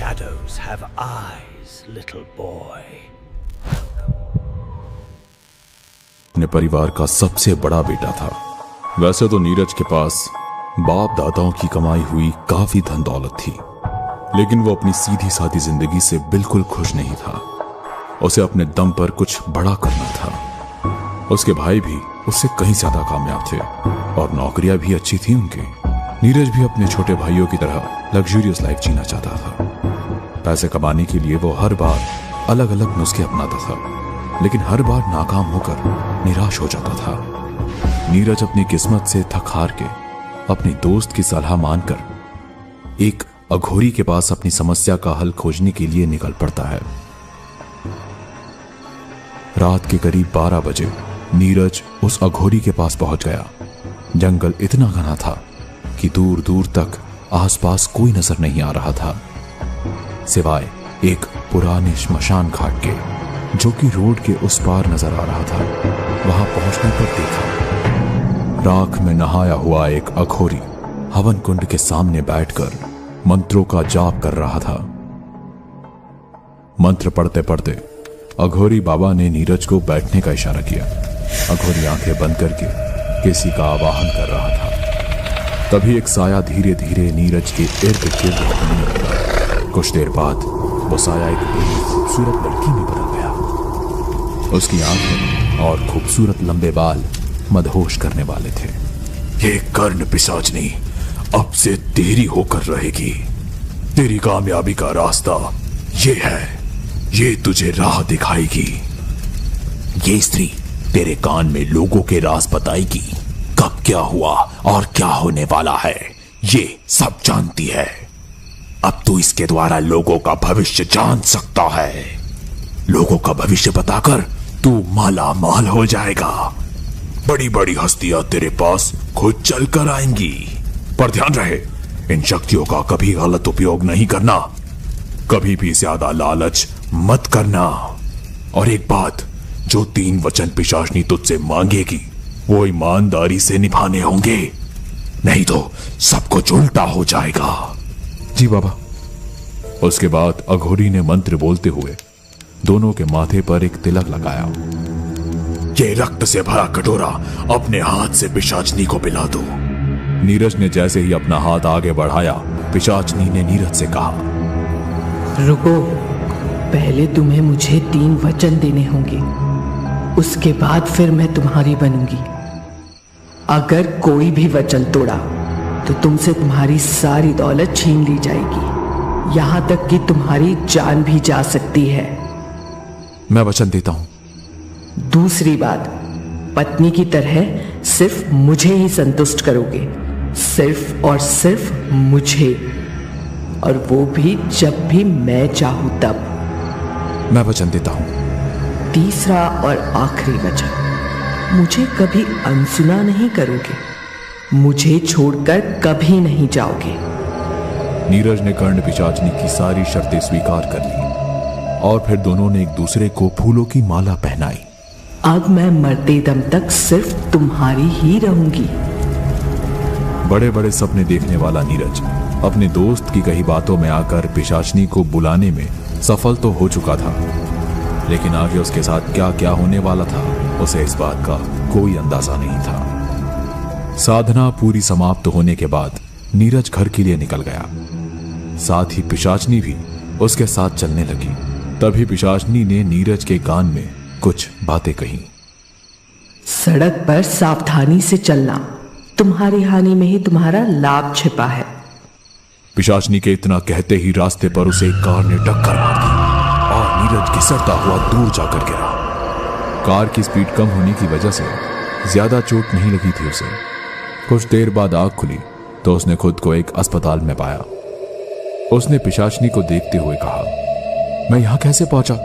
shadows have eyes, little boy. अपने परिवार का सबसे बड़ा बेटा था। वैसे तो नीरज के पास बाप दादाओं की कमाई हुई काफी धन दौलत थी, लेकिन वो अपनी सीधी सादी जिंदगी से बिल्कुल खुश नहीं था। उसे अपने दम पर कुछ बड़ा करना था। उसके भाई भी उससे कहीं ज्यादा कामयाब थे और नौकरियां भी अच्छी थी उनके। नीरज भी अपने छोटे भाइयों की तरह लग्जूरियस लाइफ जीना चाहता था। पैसे कमाने के लिए वो हर बार अलग अलग नुस्खे अपनाता था, लेकिन हर बार नाकाम होकर निराश हो जाता था। नीरज अपनी किस्मत से थक हार के अपने दोस्त की सलाह मानकर एक अघोरी के पास अपनी समस्या का हल खोजने के लिए निकल पड़ता है। रात के करीब 12 बजे नीरज उस अघोरी के पास पहुंच गया। जंगल इतना घना था कि दूर दूर तक आसपास कोई नजर नहीं आ रहा था, सिवाय एक पुराने श्मशान घाट के, जो कि रोड के उस पार नजर आ रहा था। वहां पहुंचने पर देखा राख में नहाया हुआ एक अघोरी हवन कुंड के सामने बैठकर मंत्रों का जाप कर रहा था। मंत्र पढ़ते पढ़ते अघोरी बाबा ने नीरज को बैठने का इशारा किया। अघोरी आंखें बंद करके किसी का आवाहन कर रहा था। तभी एक साया धीरे धीरे नीरज के इर्द गिर्द घूमने लगा। कुछ देर बाद वो साया एक खूबसूरत लड़की में बदल गया। उसकी आंखें और खूबसूरत लंबे बाल मदहोश करने वाले थे। ये कर्ण पिशाचनी अब से तेरी होकर रहेगी। तेरी कामयाबी का रास्ता ये है, ये तुझे राह दिखाएगी। ये स्त्री तेरे कान में लोगों के राज बताएगी। कब क्या हुआ और क्या होने वाला है ये सब जानती है। अब तू इसके द्वारा लोगों का भविष्य जान सकता है। लोगों का भविष्य बताकर तू माला माल हो जाएगा। बड़ी बड़ी हस्तियां तेरे पास खुद चल कर आएंगी। पर ध्यान रहे, इन शक्तियों का कभी गलत उपयोग नहीं करना। कभी भी ज्यादा लालच मत करना। और एक बात, जो 3 वचन पिशाचनी तुझसे मांगेगी वो ईमानदारी से निभाने होंगे, नहीं तो सब कुछ उल्टा हो जाएगा। जी बाबा। उसके बाद अघोरी ने मंत्र बोलते हुए दोनों के माथे पर एक तिलक लगाया। ये रक्त से भरा कटोरा अपने हाथ से पिशाचनी को पिला दो। नीरज ने जैसे ही अपना हाथ आगे बढ़ाया, पिशाचनी ने नीरज से कहा, रुको, पहले तुम्हें मुझे 3 वचन देने होंगे, उसके बाद फिर मैं तुम्हारी बनूंगी। अगर कोई भी वचन तोड़ा तो तुमसे तुम्हारी सारी दौलत छीन ली जाएगी, यहां तक कि तुम्हारी जान भी जा सकती है। मैं वचन देता हूं। दूसरी बात, पत्नी की तरह सिर्फ मुझे ही संतुष्ट करोगे, सिर्फ और सिर्फ मुझे, और वो भी जब भी मैं चाहूं तब। मैं वचन देता हूं। तीसरा और आखिरी वचन, मुझे कभी अनसुना नहीं करोगे, मुझे छोड़कर कभी नहीं जाओगे। नीरज ने कर्ण पिशाचनी की सारी शर्तें स्वीकार कर ली और फिर दोनों ने एक दूसरे को फूलों की माला पहनाई। अब मैं मरते दम तक सिर्फ तुम्हारी ही रहूंगी। बड़े बड़े सपने देखने वाला नीरज अपने दोस्त की कही बातों में आकर पिशाचनी को बुलाने में सफल तो हो चुका था, लेकिन आगे उसके साथ क्या क्या होने वाला था उसे इस बात का कोई अंदाजा नहीं था। साधना पूरी समाप्त होने के बाद नीरज घर के लिए निकल गया। साथ ही पिशाचनी भी उसके साथ चलने लगी। तभी पिशाचनी ने नीरज के कान में कुछ बातें कही। सड़क पर सावधानी से चलना, तुम्हारी हानि में ही तुम्हारा लाभ छिपा है। पिशाचनी के इतना कहते ही रास्ते पर उसे एक कार ने टक्कर मार दी और नीरज घिसटता हुआ दूर जाकर गिरा। कार की स्पीड कम होने की वजह से ज्यादा चोट नहीं लगी थी उसे। कुछ देर बाद आंख खुली तो उसने खुद को एक अस्पताल में पाया। उसने पिशाचनी को देखते हुए कहा, मैं यहां कैसे पहुंचा?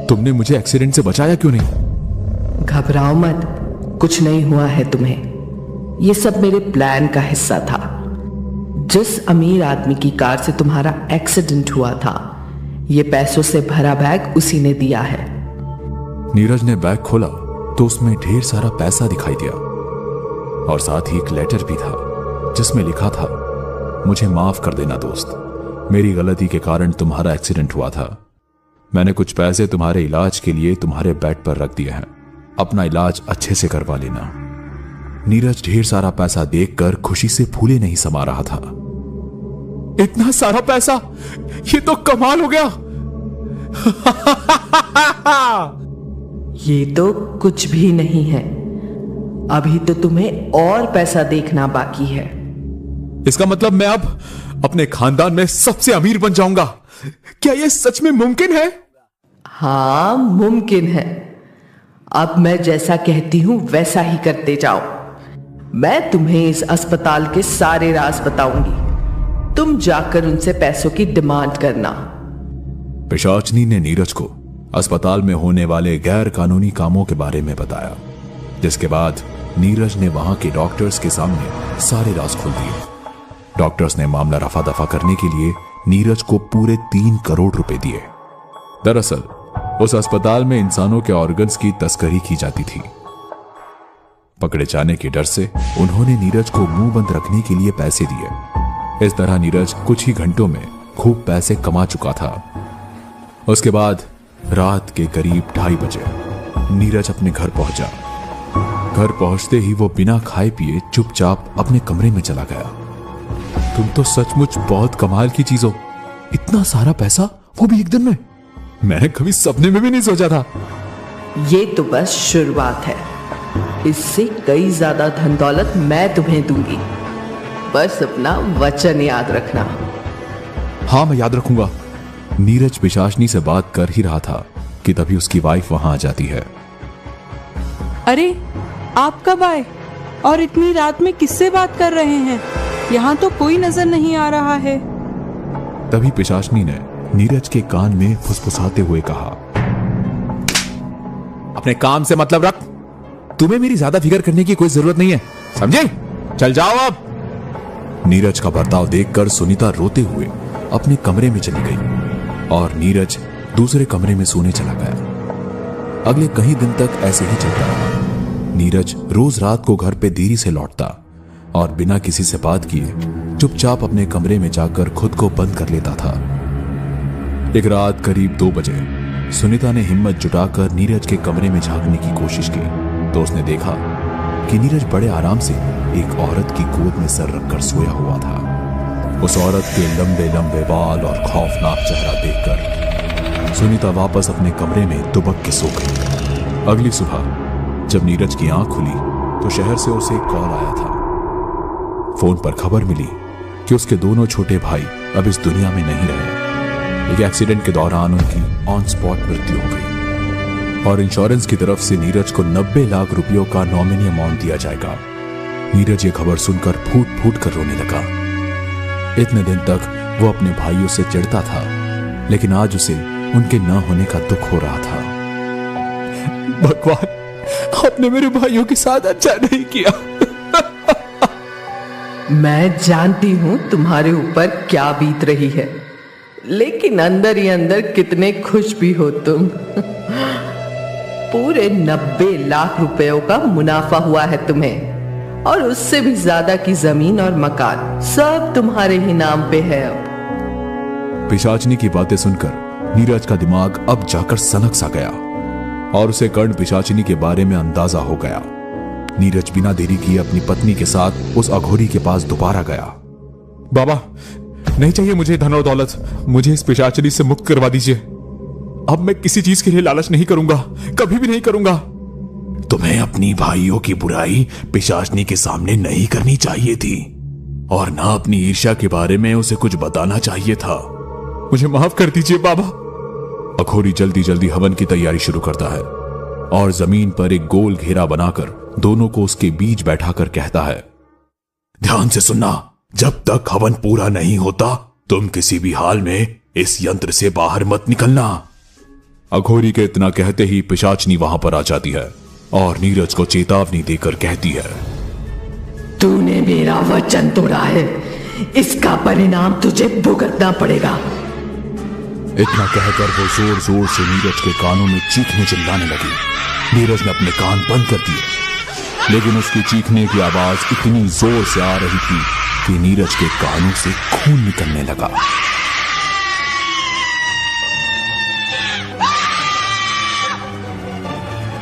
तुमने मुझे एक्सीडेंट से बचाया क्यों नहीं? घबराओ मत, कुछ नहीं हुआ है तुम्हें। ये सब मेरे प्लान का हिस्सा था। जिस अमीर आदमी की कार से तुम्हारा एक्सीडेंट हुआ था, ये पैसों से भरा बैग उसी ने दिया है। नीरज ने बैग खोला तो उसमें ढेर सारा पैसा दिखाई दिया और साथ ही एक लेटर भी था जिसमें लिखा था, मुझे माफ कर देना दोस्त, मेरी गलती के कारण तुम्हारा एक्सीडेंट हुआ था। मैंने कुछ पैसे तुम्हारे इलाज के लिए तुम्हारे बेड पर रख दिए हैं, अपना इलाज अच्छे से करवा लेना। नीरज ढेर सारा पैसा देखकर खुशी से फूले नहीं समा रहा था। इतना सारा पैसा, ये तो कमाल हो गया। ये तो कुछ भी नहीं है, अभी तो तुम्हें और पैसा देखना बाकी है। इसका मतलब मैं अब अपने खानदान में सबसे अमीर बन जाऊंगा। क्या यह सच में मुमकिन है? हाँ, मुमकिन है। अब मैं जैसा कहती हूं वैसा ही करते जाओ। मैं तुम्हें इस अस्पताल के सारे राज बताऊंगी, तुम जाकर उनसे पैसों की डिमांड करना। पिशाचनी ने नीरज को अस्पताल में होने वाले गैर कानूनी कामों के बारे में बताया, जिसके बाद नीरज ने वहां के डॉक्टर्स के सामने सारे राज खोल दिए। डॉक्टर्स ने मामला रफा दफा करने के लिए नीरज को पूरे 3 करोड़ रुपए दिए। दरअसल उस अस्पताल में इंसानों के ऑर्गन्स की तस्करी की जाती थी। पकड़े जाने के डर से उन्होंने नीरज को मुंह बंद रखने के लिए पैसे दिए। इस तरह नीरज कुछ ही घंटों में खूब पैसे कमा चुका था। उसके बाद रात के करीब 2:30 बजे नीरज अपने घर पहुंचा। घर पहुंचते ही वो बिना खाए पिए चुपचाप अपने कमरे में चला गया। तुम तो सचमुच बहुत कमाल की चीज हो, इतना सारा पैसा, वो भी एक दिन में। मैंने कभी सपने में भी नहीं सोचा था। ये तो बस शुरुआत है, इससे कई ज्यादा धन दौलत मैं तुम्हें दूंगी। बस अपना वचन याद रखना। हाँ, मैं याद रखूंगा। नीरज पिशाचनी से बात कर ही रहा था कि तभी उसकी वाइफ वहां आ जाती है। अरे, आप कब आए और इतनी रात में किससे बात कर रहे हैं? यहाँ तो कोई नजर नहीं आ रहा है। तभी पिशाचनी ने नीरज के कान में फुसफुसाते हुए कहा, अपने काम से मतलब रख, तुम्हें मेरी ज्यादा फिक्र करने की कोई जरूरत नहीं है, समझे? चल जाओ अब। नीरज का बर्ताव देखकर सुनीता रोते हुए अपने कमरे में चली गई और नीरज दूसरे कमरे में सोने चला गया। अगले कई दिन तक ऐसे ही चलता रहा। नीरज रोज रात को घर पे देरी से लौटता और बिना किसी से बात किए चुपचाप अपने कमरे में जाकर खुद को बंद कर लेता था। एक रात करीब 2 बजे सुनीता ने हिम्मत जुटाकर नीरज के कमरे में झांकने की कोशिश की तो उसने देखा कि नीरज बड़े आराम से एक औरत की गोद में सर रखकर सोया हुआ था। उस औरत के लंबे लंबे बाल और खौफनाक चेहरा देखकर सुनीता वापस अपने कमरे में दुबक के सो गई। अगली सुबह जब नीरज की आंख खुली तो शहर से उसे कॉल आया था। फोन पर खबर मिली कि उसके दोनों छोटे भाई अब इस दुनिया में नहीं रहे। एक एक्सीडेंट के दौरान उनकी ऑन स्पॉट मृत्यु हो गई और इंश्योरेंस की तरफ से नीरज को 90 लाख रुपयों का नॉमिनी अमाउंट दिया जाएगा। नीरज ये खबर सुनकर फूट फूट कर रोने लगा। इतने दिन तक वो अपने भाइयों से चिढ़ता था, लेकिन आज उसे उनके न होने का दुख हो रहा था। भगवान, आपने मेरे भाइयों के साथ अच्छा नहीं किया। मैं जानती हूं तुम्हारे ऊपर क्या बीत रही है, लेकिन अंदर ही अंदर कितने खुश भी हो तुम। पूरे 90 लाख रुपयों का मुनाफा हुआ है तुम्हें और उससे भी ज्यादा की जमीन और मकान सब तुम्हारे ही नाम पे है। अब पिशाचनी की बातें सुनकर नीरज का दिमाग अब जाकर सनक सा गया और उसे कर्ण पिशाचिनी के बारे में अंदाजा हो गया। नीरज बिना देरी किए अपनी पत्नी के साथ उस अघोरी के पास दोबारा गया। बाबा, नहीं चाहिए मुझे धन और दौलत, मुझे इस पिशाचिनी से मुक्त करवा दीजिए। अब मैं किसी चीज के लिए लालच नहीं करूंगा, कभी भी नहीं करूंगा। तुम्हें अपनी भाइयों की बुराई पिशाचिनी के सामने नहीं करनी चाहिए थी और ना अपनी ईर्ष्या के बारे में उसे कुछ बताना चाहिए था। मुझे माफ कर दीजिए बाबा। अघोरी जल्दी जल्दी हवन की तैयारी शुरू करता है और जमीन पर एक गोल घेरा बनाकर दोनों को उसके बीच बैठाकर कहता है, ध्यान से सुनना, जब तक हवन पूरा नहीं होता तुम किसी भी हाल में इस यंत्र से बाहर मत निकलना। अघोरी के इतना कहते ही पिशाचनी वहां पर आ जाती है और नीरज को चेतावनी देकर कहती है, तूने मेरा वचन तोड़ा है, इसका परिणाम तुझे भुगतना पड़ेगा। इतना कहकर वो जोर जोर से नीरज के कानों में चीखने चिल्लाने लगी। नीरज ने अपने कान बंद कर दिए, लेकिन उसकी चीखने की आवाज इतनी जोर से आ रही थी कि नीरज के कानों से खून निकलने लगा।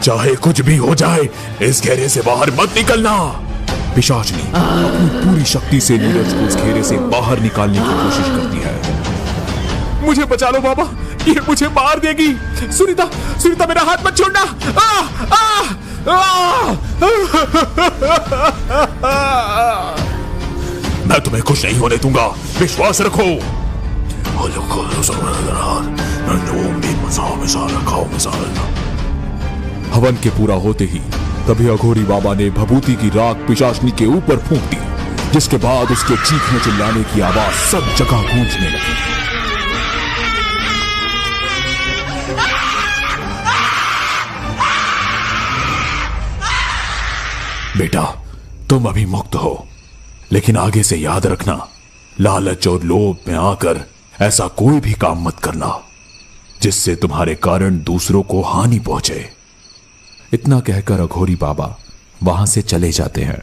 चाहे कुछ भी हो जाए, इस घेरे से बाहर मत निकलना। पिशाचनी अपनी पूरी शक्ति से नीरज को उस घेरे से बाहर निकालने की कोशिश करती है। मुझे बचा लो बाबा, ये मुझे मार देगी। सुनीता, सुनीता मेरा हाथ मत छोड़ना। मैं तुम्हें कुछ नहीं होने दूंगा, विश्वास रखो। हवन के पूरा होते ही तभी अघोरी बाबा ने भभूति की राख पिशाचनी के ऊपर फूंक दी, जिसके बाद उसके चीखने चिल्लाने की आवाज सब जगह गूंजने लगी। बेटा, तुम अभी मुक्त हो, लेकिन आगे से याद रखना, लालच और लोभ में आकर ऐसा कोई भी काम मत करना जिससे तुम्हारे कारण दूसरों को हानि पहुंचे। इतना कहकर अघोरी बाबा वहां से चले जाते हैं।